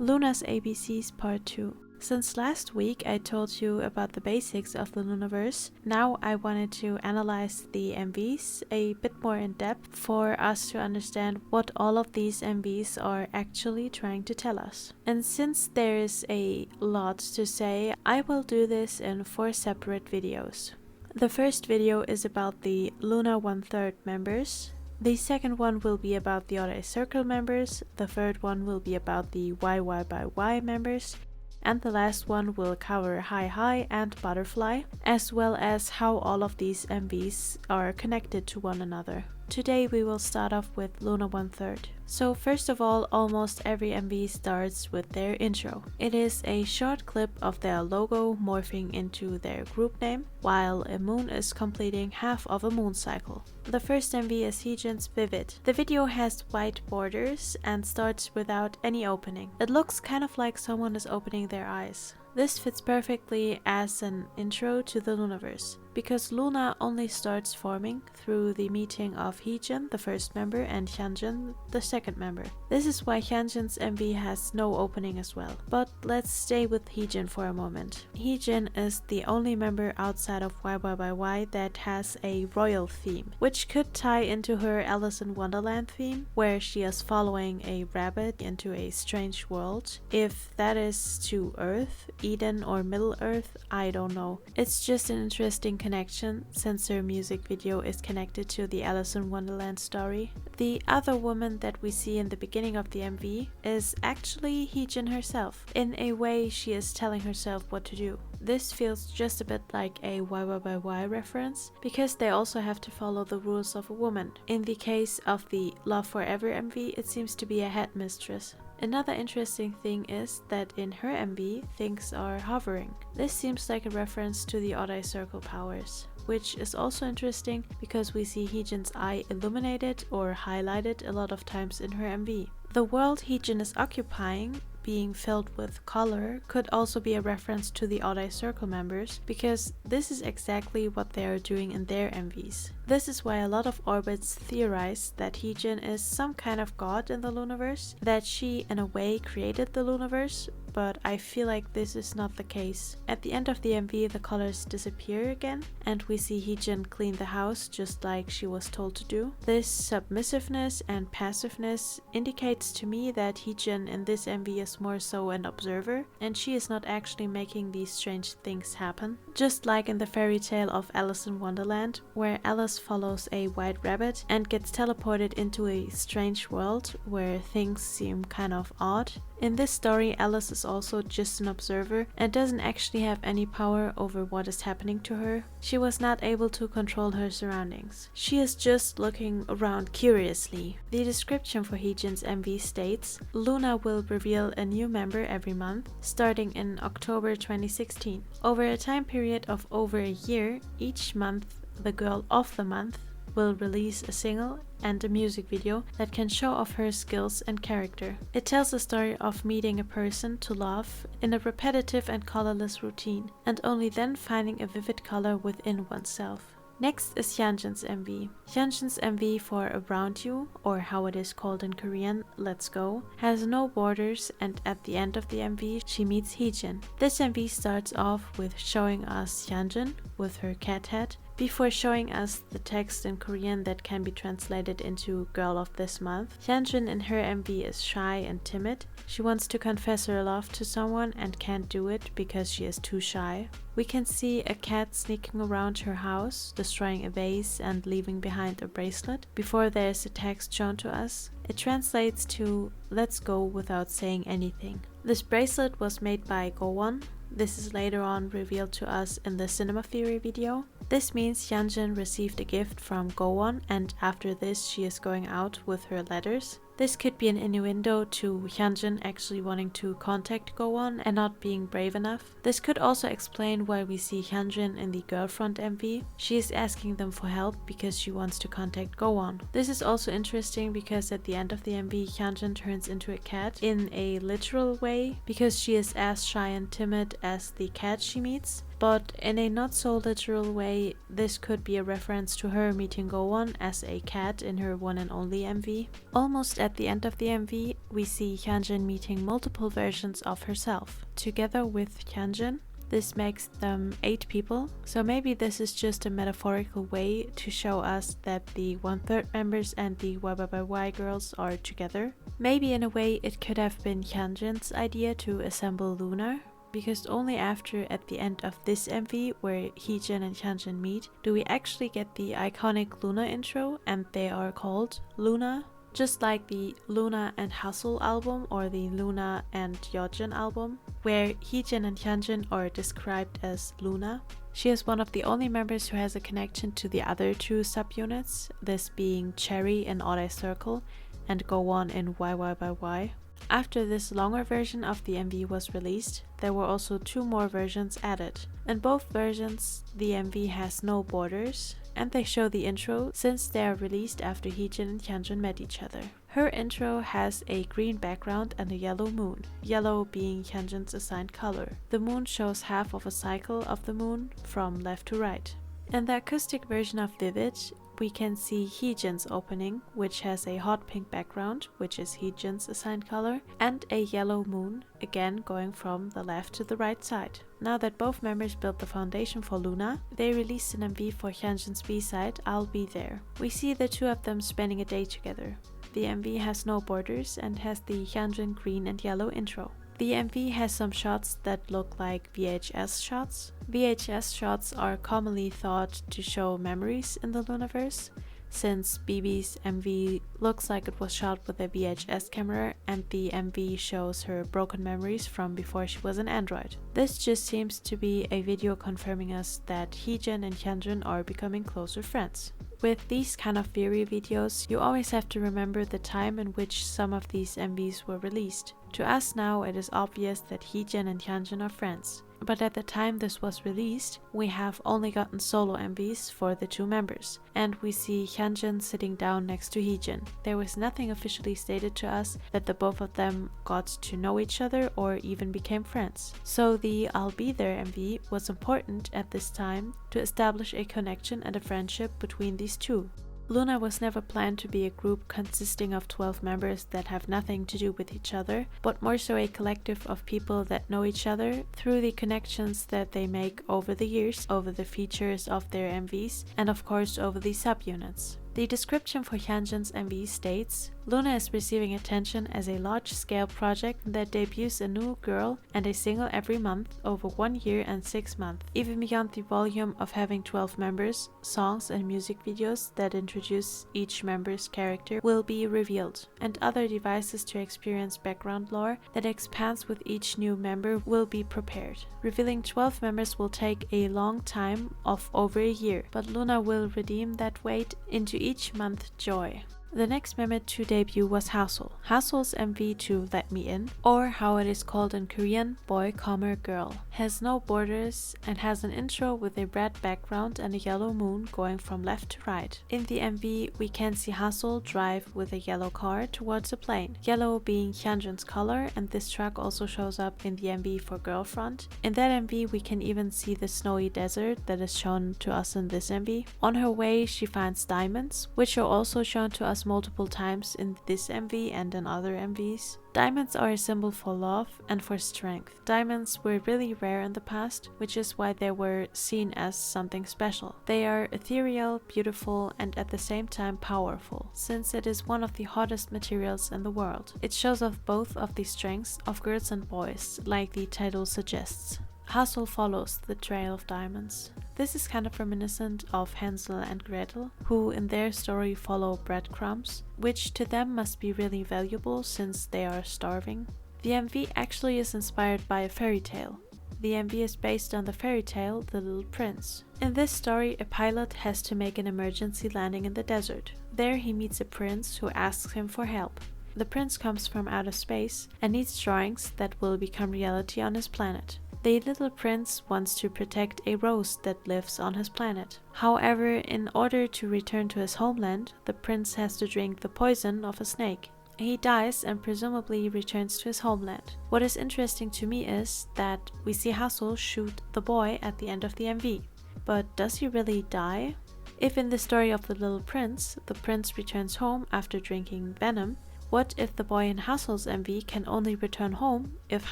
Loona's ABCs Part 2. Since last week I told you about the basics of the Loonaverse, now I wanted to analyze the MVs a bit more in depth for us to understand what all of these MVs are actually trying to tell us. And since there is a lot to say, I will do this in 4 separate videos. The first video is about the Loona 1/3 members. The second one will be about the Orai Circle members, the third one will be about the YYY members, and the last one will cover Hi and Butterfly, as well as how all of these MVs are connected to one another. Today we will start off with Loona 1/3. So first of all, almost every MV starts with their intro. It is a short clip of their logo morphing into their group name, while a moon is completing half of a moon cycle. The first MV is Heejin's Vivid. The video has white borders and starts without any opening. It looks kind of like someone is opening their eyes. This fits perfectly as an intro to the Loonaverse, because Loona only starts forming through the meeting of Heejin, the first member, and Hyunjin, the second member. This is why Hyunjin's MV has no opening as well. But let's stay with Heejin for a moment. Heejin is the only member outside of YYY that has a royal theme, which could tie into her Alice in Wonderland theme, where she is following a rabbit into a strange world. If that is to Earth, Eden or Middle Earth, I don't know. It's just an interesting connection since her music video is connected to the Alice in Wonderland story. The other woman that we see in the beginning of the MV is actually Heejin herself. In a way, she is telling herself what to do. This feels just a bit like a YYY reference, because they also have to follow the rules of a woman. In the case of the Love Forever MV, it seems to be a headmistress. Another interesting thing is that in her MV, things are hovering. This seems like a reference to the Orai Circle powers, which is also interesting because we see Heejin's eye illuminated or highlighted a lot of times in her MV. The world Heejin is occupying, being filled with color, could also be a reference to the Orai Circle members, because this is exactly what they are doing in their MVs. This is why a lot of orbits theorize that Heejin is some kind of god in the Loonaverse, that she in a way created the Loonaverse, but I feel like this is not the case. At the end of the MV, the colors disappear again, and we see Heejin clean the house just like she was told to do. This submissiveness and passiveness indicates to me that Heejin in this MV is more so an observer, and she is not actually making these strange things happen. Just like in the fairy tale of Alice in Wonderland, where Alice follows a white rabbit and gets teleported into a strange world where things seem kind of odd. In this story, Alice is also just an observer and doesn't actually have any power over what is happening to her. She was not able to control her surroundings. She is just looking around curiously. The description for Heejin's MV states, Loona will reveal a new member every month, starting in October 2016. Over a time period of over a year, each month the girl of the month will release a single and a music video that can show off her skills and character. It tells the story of meeting a person to love in a repetitive and colorless routine, and only then finding a vivid color within oneself. Next is Hyunjin's MV. Hyunjin's MV for Around You, or how it is called in Korean, Let's Go, has no borders, and at the end of the MV she meets Heejin. This MV starts off with showing us Hyunjin with her cat head, before showing us the text in Korean that can be translated into Girl of This Month. Hyunjin in her MV is shy and timid. She wants to confess her love to someone and can't do it because she is too shy. We can see a cat sneaking around her house, destroying a vase and leaving behind a bracelet, before there is a text shown to us. It translates to "Let's go" without saying anything. This bracelet was made by Gowon. This is later on revealed to us in the Cinema Theory video. This means Hyunjin received a gift from Gowon, and after this she is going out with her letters. This could be an innuendo to Hyunjin actually wanting to contact Gowon and not being brave enough. This could also explain why we see Hyunjin in the Girlfriend MV. She is asking them for help because she wants to contact Gowon. This is also interesting because at the end of the MV, Hyunjin turns into a cat in a literal way because she is as shy and timid as the cat she meets. But in a not so literal way, this could be a reference to her meeting Go-won as a cat in her one and only MV. Almost at the end of the MV, we see Hyunjin meeting multiple versions of herself. Together with Hyunjin, this makes them 8 people, so maybe this is just a metaphorical way to show us that the 1/3 members and the YYY girls are together. Maybe in a way it could have been Hyunjin's idea to assemble Loona, because only after at the end of this MV where Heejin and Hyunjin meet do we actually get the iconic Loona intro, and they are called Loona. Just like the Loona and Haseul album or the Loona and Yeojin album, where Heejin and Hyunjin are described as Loona. She is one of the only members who has a connection to the other 2 subunits, this being Cherry in Odd Eye Circle and Go-won in YYY. After this longer version of the MV was released, there were also 2 more versions added. In both versions, the MV has no borders, and they show the intro since they are released after Heejin and Hyunjin met each other. Her intro has a green background and a yellow moon, yellow being Hyunjin's assigned color. The moon shows half of a cycle of the moon from left to right. In the acoustic version of Vivid, we can see Heejin's opening, which has a hot pink background, which is Heejin's assigned color, and a yellow moon, again going from the left to the right side. Now that both members built the foundation for Loona, they released an MV for Hyunjin's B-side, I'll Be There. We see the 2 of them spending a day together. The MV has no borders and has the Hyunjin green and yellow intro. The MV has some shots that look like VHS shots. VHS shots are commonly thought to show memories in the Loonaverse, since Vivi's MV looks like it was shot with a VHS camera and the MV shows her broken memories from before she was an android. This just seems to be a video confirming us that Heejin and Hyunjin are becoming closer friends. With these kind of theory videos, you always have to remember the time in which some of these MVs were released. To us now, it is obvious that Heejin and Hyunjin are friends, but at the time this was released, we have only gotten solo MVs for the 2 members, and we see Hyunjin sitting down next to Heejin. There was nothing officially stated to us that the both of them got to know each other or even became friends. So the I'll Be There MV was important at this time to establish a connection and a friendship between these 2. Loona was never planned to be a group consisting of 12 members that have nothing to do with each other, but more so a collective of people that know each other through the connections that they make over the years, over the features of their MVs, and of course over the subunits. The description for Hyunjin's MV states, Loona is receiving attention as a large-scale project that debuts a new girl and a single every month over 1 year and 6 months. Even beyond the volume of having 12 members, songs and music videos that introduce each member's character will be revealed, and other devices to experience background lore that expands with each new member will be prepared. Revealing 12 members will take a long time of over a year, but Loona will redeem that wait into each month joy. The next member to debut was Haseul. Haseul's MV to Let Me In, or how it is called in Korean, Boy, Girl, has no borders and has an intro with a red background and a yellow moon going from left to right. In the MV, we can see Haseul drive with a yellow car towards a plane, yellow being Hyunjin's color, and this truck also shows up in the MV for Girlfront. In that MV, we can even see the snowy desert that is shown to us in this MV. On her way, she finds diamonds, which are also shown to us multiple times in this MV and in other MVs. Diamonds are a symbol for love and for strength. Diamonds were really rare in the past, which is why they were seen as something special. They are ethereal, beautiful, and at the same time powerful, since it is one of the hottest materials in the world. It shows off both of the strengths of girls and boys, like the title suggests. Haseul follows the trail of diamonds. This is kind of reminiscent of Hansel and Gretel, who in their story follow breadcrumbs, which to them must be really valuable since they are starving. The MV actually is inspired by a fairy tale. The MV is based on the fairy tale The Little Prince. In this story, a pilot has to make an emergency landing in the desert. There he meets a prince who asks him for help. The prince comes from outer space and needs drawings that will become reality on his planet. The little prince wants to protect a rose that lives on his planet. However, in order to return to his homeland, the prince has to drink the poison of a snake. He dies and presumably returns to his homeland. What is interesting to me is that we see Haseul shoot the boy at the end of the MV. But does he really die? If in the story of the little prince, the prince returns home after drinking venom, what if the boy in Haseul's MV can only return home if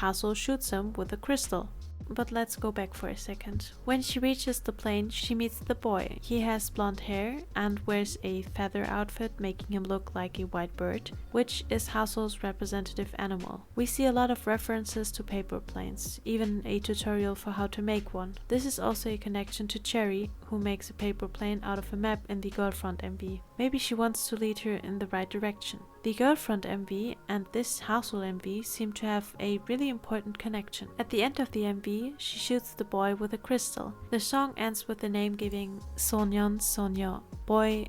Haseul shoots him with a crystal? But let's go back for a second. When she reaches the plane, she meets the boy. He has blonde hair and wears a feather outfit, making him look like a white bird, which is Haseul's representative animal. We see a lot of references to paper planes, even a tutorial for how to make one. This is also a connection to Cherry, who makes a paper plane out of a map in the Girlfriend MV. Maybe she wants to lead her in the right direction. The Girlfriend MV and this Haseul MV seem to have a really important connection. At the end of the MV, she shoots the boy with a crystal. The song ends with the name giving Sonyeon Sonyo, boy,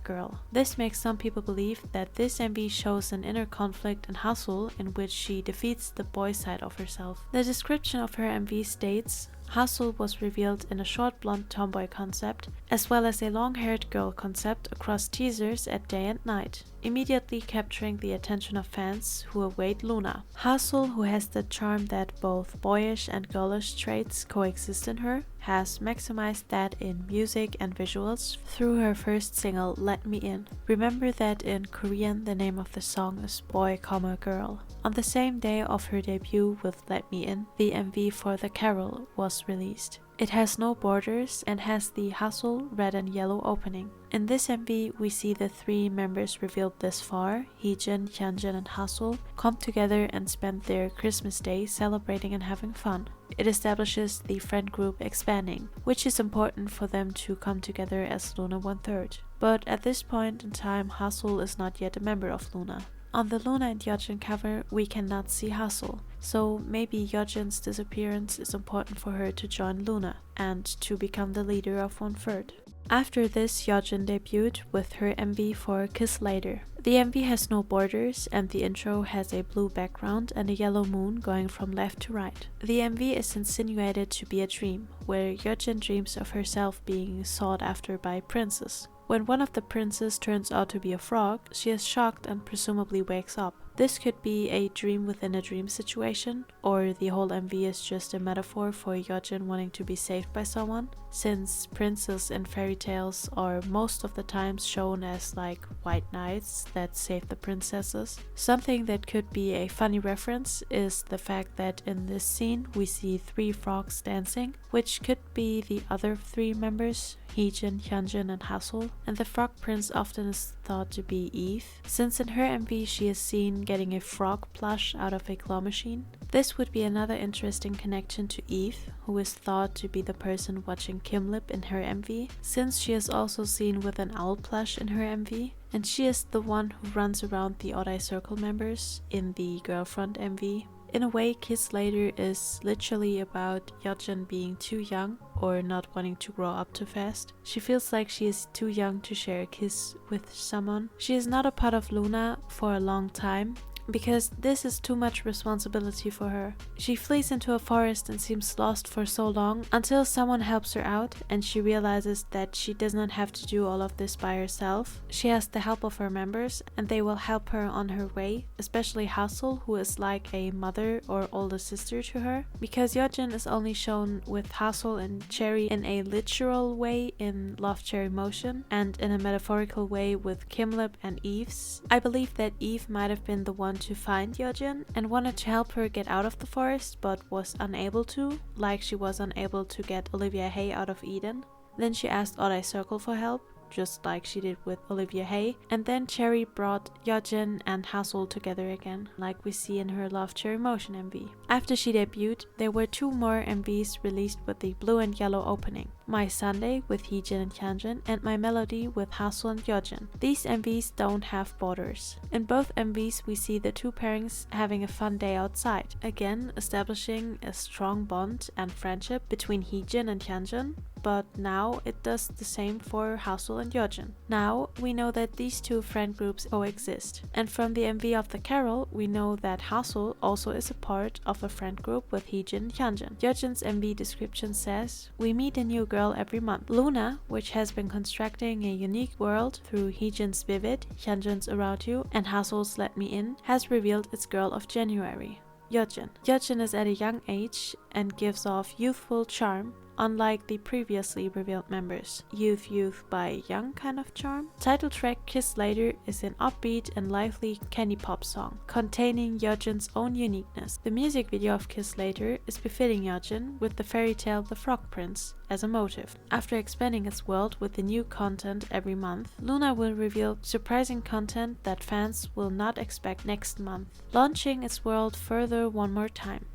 girl. This makes some people believe that this MV shows an inner conflict in Haseul in which she defeats the boy side of herself. The description of her MV states, Haseul was revealed in a short blonde tomboy concept, as well as a long-haired girl concept across teasers at day and night, immediately capturing the attention of fans who await Loona. Haseul, who has the charm that both boyish and girlish traits coexist in her, has maximized that in music and visuals through her first single, Let Me In. Remember that in Korean the name of the song is Boy, Girl. On the same day of her debut with Let Me In, the MV for The Carol was released. It has no borders and has the Haseul red and yellow opening. In this MV, we see the three members revealed this far, Heejin, Hyunjin and Haseul, come together and spend their Christmas day celebrating and having fun. It establishes the friend group expanding, which is important for them to come together as Loona 1/3. But at this point in time, Haseul is not yet a member of Loona. On the Loona and Yeojin cover, we cannot see Haseul, so maybe Yeojin's disappearance is important for her to join Loona and to become the leader of 1/3. After this, Yeojin debuted with her MV for Kiss Later. The MV has no borders and the intro has a blue background and a yellow moon going from left to right. The MV is insinuated to be a dream, where Yeojin dreams of herself being sought after by princes. When one of the princes turns out to be a frog, she is shocked and presumably wakes up. This could be a dream within a dream situation, or the whole MV is just a metaphor for Yeojin wanting to be saved by someone, since princes in fairy tales are most of the times shown as like white knights that save the princesses. Something that could be a funny reference is the fact that in this scene we see 3 frogs dancing, which could be the other 3 members, Heejin, Hyunjin and Haseul, and the frog prince often is thought to be Eve, since in her MV she is seen getting a frog plush out of a claw machine. This would be another interesting connection to Eve, who is thought to be the person watching Kimlip in her MV, since she is also seen with an owl plush in her MV, and she is the one who runs around the Odd Eye Circle members in the Girlfriend MV. In a way, Kiss Later is literally about Yeojin being too young or not wanting to grow up too fast. She feels like she is too young to share a kiss with someone. She is not a part of Loona for a long time, because this is too much responsibility for her. She flees into a forest and seems lost for so long until someone helps her out and she realizes that she does not have to do all of this by herself. She has the help of her members and they will help her on her way, especially Haseul, who is like a mother or older sister to her. Because Yeojin is only shown with Haseul and Cherry in a literal way in Love Cherry Motion and in a metaphorical way with Kimlip and Eve's, I believe that Eve might have been the one to find Yeojin and wanted to help her get out of the forest but was unable to, like she was unable to get Olivia Hay out of Eden. Then she asked Odd Eye Circle for help, just like she did with Olivia Hay, and then Cherry brought Yeojin and Haseul together again, like we see in her Love Cherry Motion MV. After she debuted, there were 2 more MVs released with the blue and yellow opening. My Sunday with Heejin and Hyunjin, and My Melody with Haseul and Yeojin. These MVs don't have borders. In both MVs we see the 2 pairings having a fun day outside, again establishing a strong bond and friendship between Heejin and Hyunjin, but now it does the same for Haseul and Yeojin. Now we know that these 2 friend groups coexist, and from the MV of The Carol we know that Haseul also is a part of of a friend group with Heejin and Hyunjin. Yeojin's MV description says, "We meet a new girl every month. Loona, which has been constructing a unique world through Heejin's Vivid, Hyunjin's Around You, and Haseul's Let Me In, has revealed its girl of January." Yeojin. Yeojin is at a young age and gives off youthful charm, unlike the previously revealed members. Youth by young kind of charm. Title track Kiss Later is an upbeat and lively candy pop song, containing Yeojin's own uniqueness. The music video of Kiss Later is befitting Yeojin, with the fairy tale The Frog Prince as a motive. After expanding its world with the new content every month, Loona will reveal surprising content that fans will not expect next month, launching its world further one more time.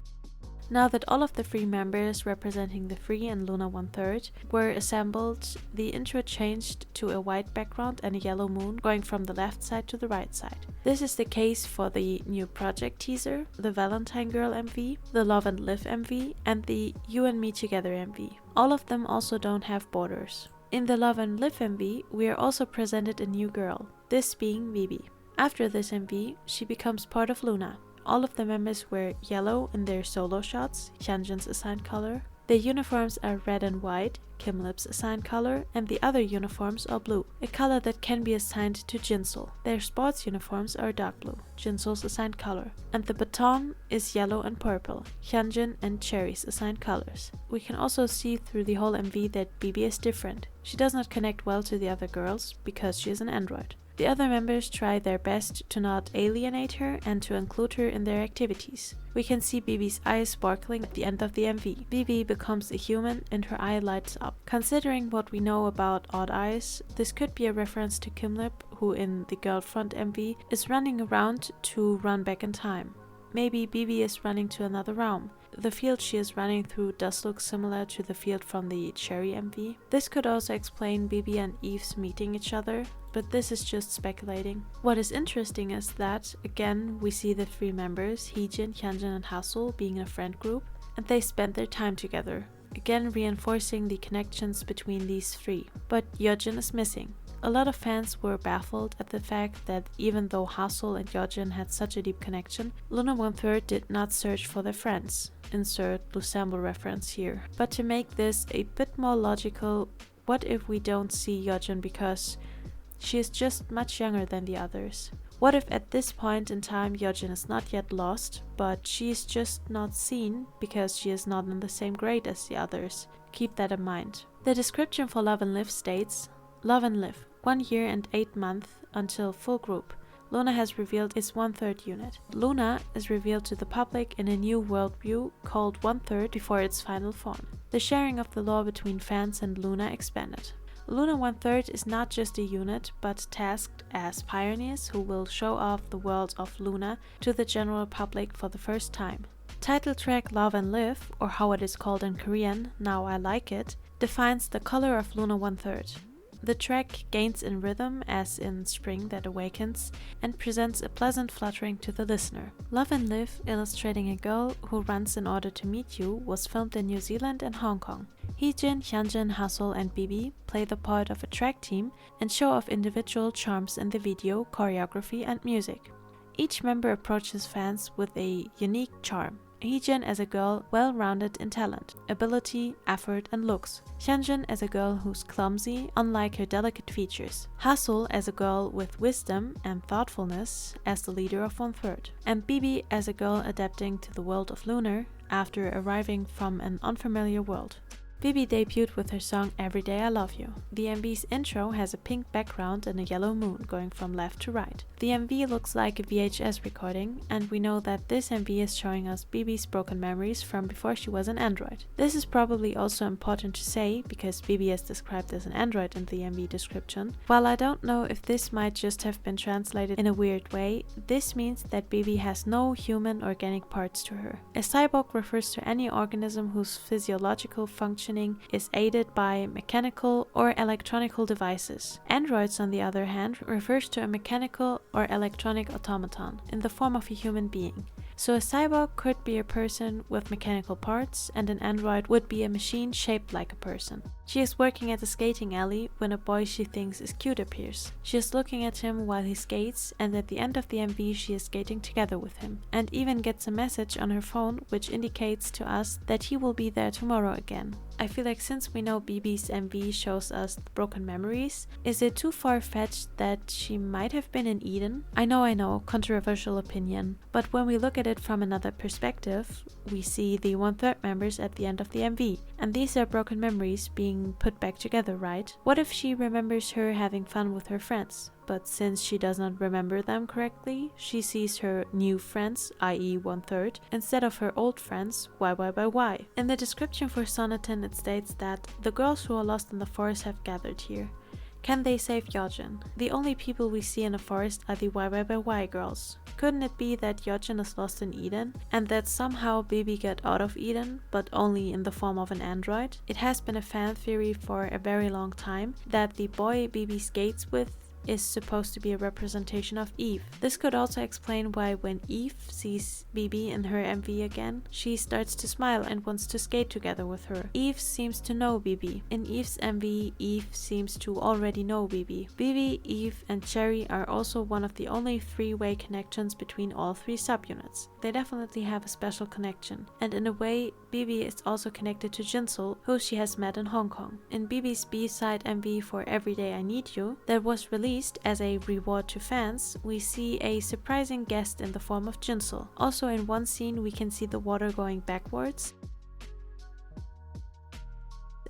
Now that all of the 3 members representing the Free and Loona 1/3 were assembled, the intro changed to a white background and a yellow moon going from the left side to the right side. This is the case for the new project teaser, the Valentine Girl MV, the Love and Live MV, and the You and Me Together MV. All of them also don't have borders. In the Love and Live MV, we are also presented a new girl, this being Vivi. After this MV, she becomes part of Loona. All of the members wear yellow in their solo shots, Hyunjin's assigned color. Their uniforms are red and white, Kimlip's assigned color, and the other uniforms are blue, a color that can be assigned to Jinsul. Their sports uniforms are dark blue, Jinsul's assigned color, and the baton is yellow and purple, Hyunjin and Cherry's assigned colors. We can also see through the whole MV that Vivi is different. She does not connect well to the other girls because she is an android. The other members try their best to not alienate her and to include her in their activities. We can see Vivi's eyes sparkling at the end of the MV. Vivi becomes a human and her eye lights up. Considering what we know about odd eyes, this could be a reference to Kimlip, who in the Girlfriend MV is running around to run back in time. Maybe Vivi is running to another realm. The field she is running through does look similar to the field from the Cherry MV. This could also explain Vivi and Eve's meeting each other, but this is just speculating. What is interesting is that, again, we see the 3 members, Heejin, Hyunjin and Haseul, being a friend group, and they spend their time together, again reinforcing the connections between these 3. But Yeojin is missing. A lot of fans were baffled at the fact that even though Haseul and Yeojin had such a deep connection, Loona 1/3 did not search for their friends. Insert Lusamble reference here. But to make this a bit more logical, what if we don't see Yeojin because she is just much younger than the others? What if at this point in time Yeojin is not yet lost, but she is just not seen because she is not in the same grade as the others? Keep that in mind. The description for Love and Live states, Love and Live, 1 year and 8 months until full group. Loona has revealed its 1/3 unit. Loona is revealed to the public in a new worldview called 1/3 before its final form. The sharing of the lore between fans and Loona expanded. Loona 1/3 is not just a unit, but tasked as pioneers who will show off the world of Loona to the general public for the first time. Title track Love and Live, or how it is called in Korean, Now I Like It, defines the color of Loona 1/3. The track gains in rhythm as in Spring That Awakens and presents a pleasant fluttering to the listener. Love and Live, illustrating a girl who runs in order to meet you, was filmed in New Zealand and Hong Kong. Heejin, Hyunjin, Haseul and Vivi play the part of a track team and show off individual charms in the video, choreography and music. Each member approaches fans with a unique charm. Heejin as a girl well-rounded in talent, ability, effort and looks. Hyunjin as a girl who's clumsy, unlike her delicate features. Haseul as a girl with wisdom and thoughtfulness as the leader of 1/3. And Vivi as a girl adapting to the world of Loona after arriving from an unfamiliar world. Vivi debuted with her song Every Day I Love You. The MV's intro has a pink background and a yellow moon going from left to right. The MV looks like a VHS recording, and we know that this MV is showing us Vivi's broken memories from before she was an android. This is probably also important to say, because Vivi is described as an android in the MV description. While I don't know if this might just have been translated in a weird way, this means that Vivi has no human organic parts to her. A cyborg refers to any organism whose physiological functioning is aided by mechanical or electronical devices. Androids, on the other hand, refers to a mechanical or electronic automaton in the form of a human being. So a cyborg could be a person with mechanical parts, and an android would be a machine shaped like a person. She is working at the skating alley when a boy she thinks is cute appears. She is looking at him while he skates, and at the end of the MV she is skating together with him, and even gets a message on her phone which indicates to us that he will be there tomorrow again. I feel like since we know Vivi's MV shows us broken memories, is it too far-fetched that she might have been in Eden? I know, controversial opinion, but when we look at it from another perspective, we see the 1/3 members at the end of the MV, and these are broken memories being put back together, right? What if she remembers her having fun with her friends? But since she does not remember them correctly, she sees her new friends, i.e. 1/3, instead of her old friends, YYY. In the description for Sonatine it states that the girls who are lost in the forest have gathered here. Can they save Yeojin? The only people we see in the forest are the YYY girls. Couldn't it be that Yeojin is lost in Eden, and that somehow Vivi got out of Eden, but only in the form of an android? It has been a fan theory for a very long time that the boy Vivi skates with is supposed to be a representation of Eve. This could also explain why when Eve sees Vivi in her MV again, she starts to smile and wants to skate together with her. Eve seems to know Vivi. In Eve's MV, Eve seems to already know Vivi. Vivi, Eve and Cherry are also one of the only three-way connections between all three subunits. They definitely have a special connection, and in a way, Vivi is also connected to Jinsul, who she has met in Hong Kong. In Vivi's B-side MV for Everyday I Need You, that was released as a reward to fans, we see a surprising guest in the form of Jinsul. Also in one scene we can see the water going backwards,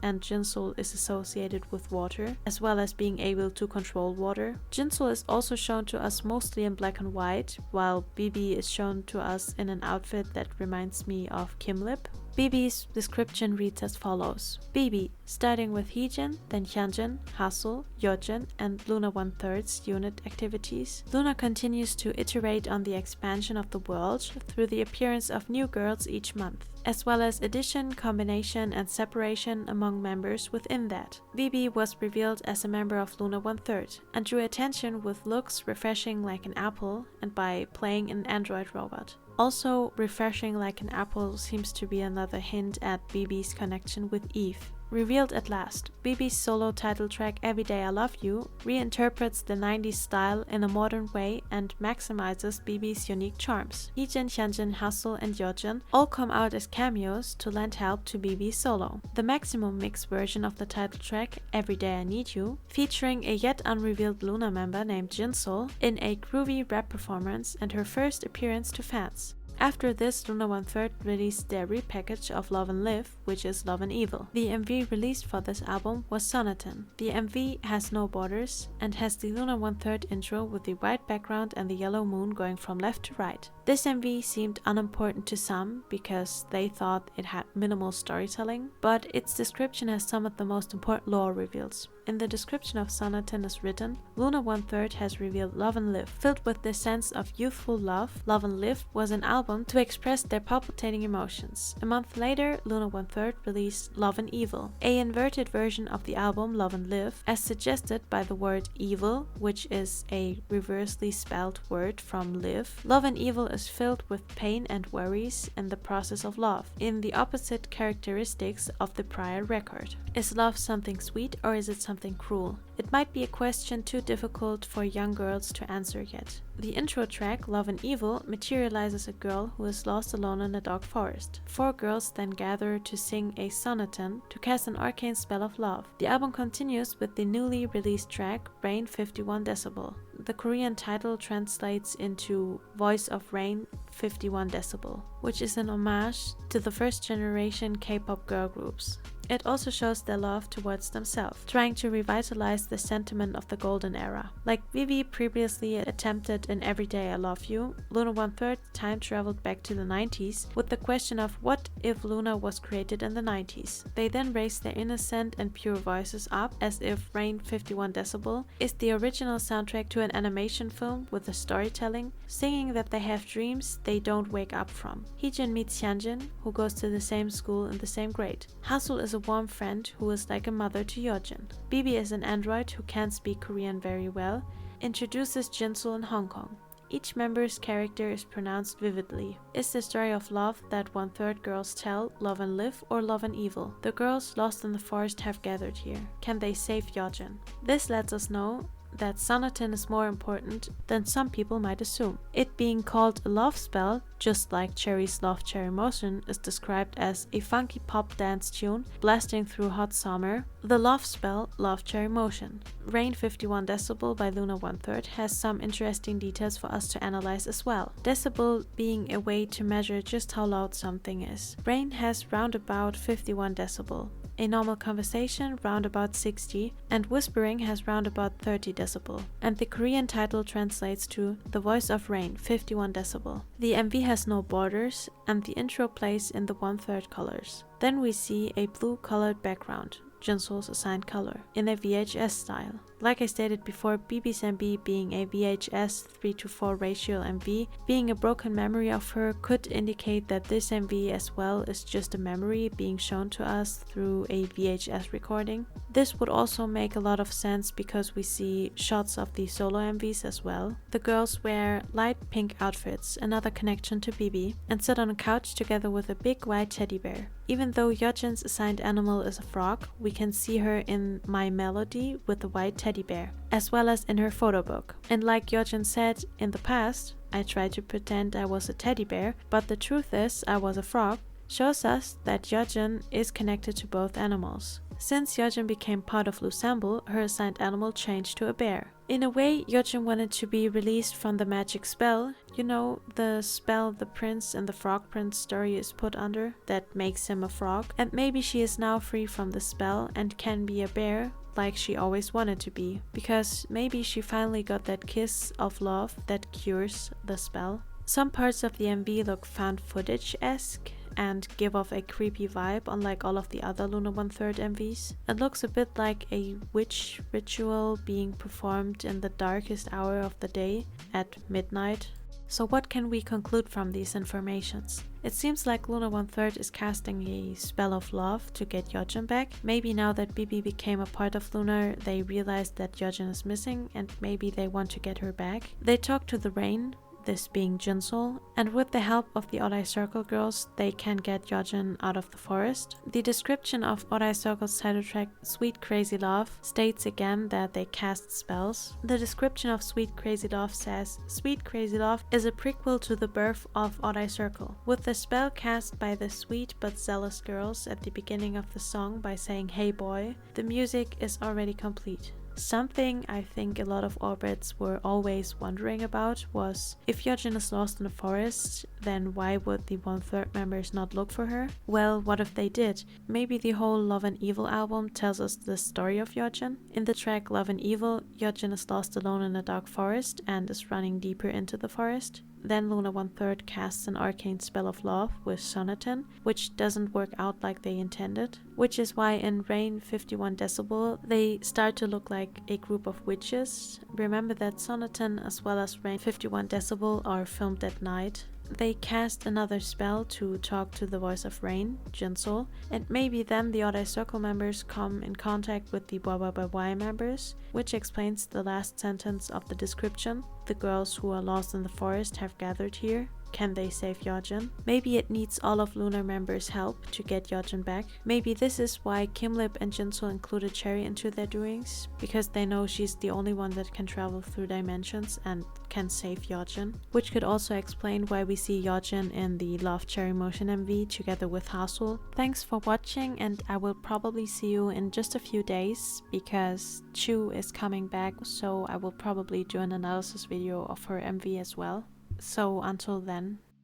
and Jinsul is associated with water, as well as being able to control water. Jinsul is also shown to us mostly in black and white, while Vivi is shown to us in an outfit that reminds me of Kim Lip. Vivi's description reads as follows. Vivi, starting with Heejin, then Hyunjin, Haseul, Yeojin, and Loona 1/3's unit activities. Loona continues to iterate on the expansion of the world through the appearance of new girls each month, as well as addition, combination, and separation among members within that. Vivi was revealed as a member of Loona 1/3 and drew attention with looks refreshing like an apple and by playing an android robot. Also, refreshing like an apple seems to be another hint at Vivi's connection with Eve. Revealed at last, Vivi's solo title track Everyday I Love You reinterprets the 90s style in a modern way and maximizes Vivi's unique charms. Heejin, Hyunjin, Haseul, and Yeojin all come out as cameos to lend help to Vivi's solo. The maximum mix version of the title track Everyday I Need You, featuring a yet unrevealed Loona member named Jinsul in a groovy rap performance and her first appearance to fans. After this, Loona 1/3 released their repackage of Love and Live, which is Love and Evil. The MV released for this album was Sonatine. The MV has no borders and has the Loona 1/3 intro with the white background and the yellow moon going from left to right. This MV seemed unimportant to some because they thought it had minimal storytelling, but its description has some of the most important lore reveals. In the description of Sonatine is written, Loona 1/3 has revealed Love and Live. Filled with this sense of youthful love, Love and Live was an album to express their palpitating emotions. A month later, Loona 1/3 released Love and Evil, a inverted version of the album Love and Live, as suggested by the word evil, which is a reversely spelled word from live. Love and Evil is filled with pain and worries in the process of love, in the opposite characteristics of the prior record. Is love something sweet or is it something cruel? It might be a question too difficult for young girls to answer yet. The intro track, Love and Evil, materializes a girl who is lost alone in a dark forest. 4 girls then gather to sing a sonatine to cast an arcane spell of love. The album continues with the newly released track, Rain 51 Decibel. The Korean title translates into Voice of Rain 51 Decibel, which is an homage to the first generation K-pop girl groups. It also shows their love towards themselves, trying to revitalize the sentiment of the golden era. Like Vivi previously attempted in Everyday I Love You, Loona 1/3 time traveled back to the 90s with the question of what if Loona was created in the 90s. They then raised their innocent and pure voices up as if Rain 51 Decibel is the original soundtrack to an animation film with the storytelling, singing that they have dreams they don't wake up from. Heejin meets Hyunjin, who goes to the same school in the same grade. Haseul is a warm friend who is like a mother to Yeojin. Vivi is an android who can't speak Korean very well, introduces Jinsul in Hong Kong. Each member's character is pronounced vividly. Is the story of love that 1/3 girls tell love and live or love and evil? The girls lost in the forest have gathered here. Can they save Yeojin? This lets us know that Sonatine is more important than some people might assume. It being called a love spell, just like Cherry's Love Cherry Motion is described as a funky pop dance tune blasting through hot summer, the love spell Love Cherry Motion. Rain 51 Decibel by Loona 1/3 has some interesting details for us to analyze as well. Decibel being a way to measure just how loud something is. Rain has round about 51 decibel. A normal conversation round about 60, and whispering has round about 30 decibel. And the Korean title translates to The Voice of Rain, 51 decibel. The MV has no borders, and the intro plays in the 1/3 colors. Then we see a blue colored background, Jinsul's assigned color, in a VHS style. Like I stated before, BB's MV being a VHS 3:4 ratio MV, being a broken memory of her could indicate that this MV as well is just a memory being shown to us through a VHS recording. This would also make a lot of sense because we see shots of the solo MVs as well. The girls wear light pink outfits, another connection to Vivi, and sit on a couch together with a big white teddy bear. Even though Yeojin's assigned animal is a frog, we can see her in My Melody with the white teddy bear, as well as in her photo book. And like Yeojin said in the past, I tried to pretend I was a teddy bear, but the truth is I was a frog, shows us that Yeojin is connected to both animals. Since Yeojin became part of Loonaverse, her assigned animal changed to a bear. In a way, Yeojin wanted to be released from the magic spell, you know, the spell the prince in the Frog Prince story is put under that makes him a frog, and maybe she is now free from the spell and can be a bear like she always wanted to be, because maybe she finally got that kiss of love that cures the spell. Some parts of the MV look found footage-esque and give off a creepy vibe unlike all of the other Loona 1/3 MVs. It looks a bit like a witch ritual being performed in the darkest hour of the day at midnight. So what can we conclude from these informations? It seems like Loona 1/3 is casting a spell of love to get Yeojin back. Maybe now that Bibi became a part of Loona, they realized that Yeojin is missing and maybe they want to get her back. They talk to the rain, this being Jinsul, and with the help of the Odd Eye Circle girls, they can get Yeojin out of the forest. The description of Odd Eye Circle's title track, Sweet Crazy Love, states again that they cast spells. The description of Sweet Crazy Love says, Sweet Crazy Love is a prequel to the birth of Odd Eye Circle, with the spell cast by the sweet but zealous girls at the beginning of the song by saying, "Hey boy," the music is already complete. Something I think a lot of orbits were always wondering about was, if Yeojin is lost in the forest, then why would the 1/3 members not look for her? Well, what if they did? Maybe the whole Love and Evil album tells us the story of Yeojin. In the track Love and Evil, Yeojin is lost alone in a dark forest and is running deeper into the forest. Then Loona 1/3 casts an arcane spell of love with Sonatine, which doesn't work out like they intended, which is why in Rain 51 Decibel they start to look like a group of witches. Remember that Sonatine as well as Rain 51 Decibel are filmed at night. They cast another spell to talk to the voice of rain, Jinsul, and maybe then the Odd Eye Circle members come in contact with the YYY members, which explains the last sentence of the description. The girls who are lost in the forest have gathered here. Can they save Yeojin? Maybe it needs all of Loona members' help to get Yeojin back. Maybe this is why Kimlip and Jinsul included Cherry into their doings, because they know she's the only one that can travel through dimensions and can save Yeojin. Which could also explain why we see Yeojin in the Love Cherry Motion MV together with Haseul. Thanks for watching, and I will probably see you in just a few days because Chuus is coming back, so I will probably do an analysis video of her MV as well. So until then,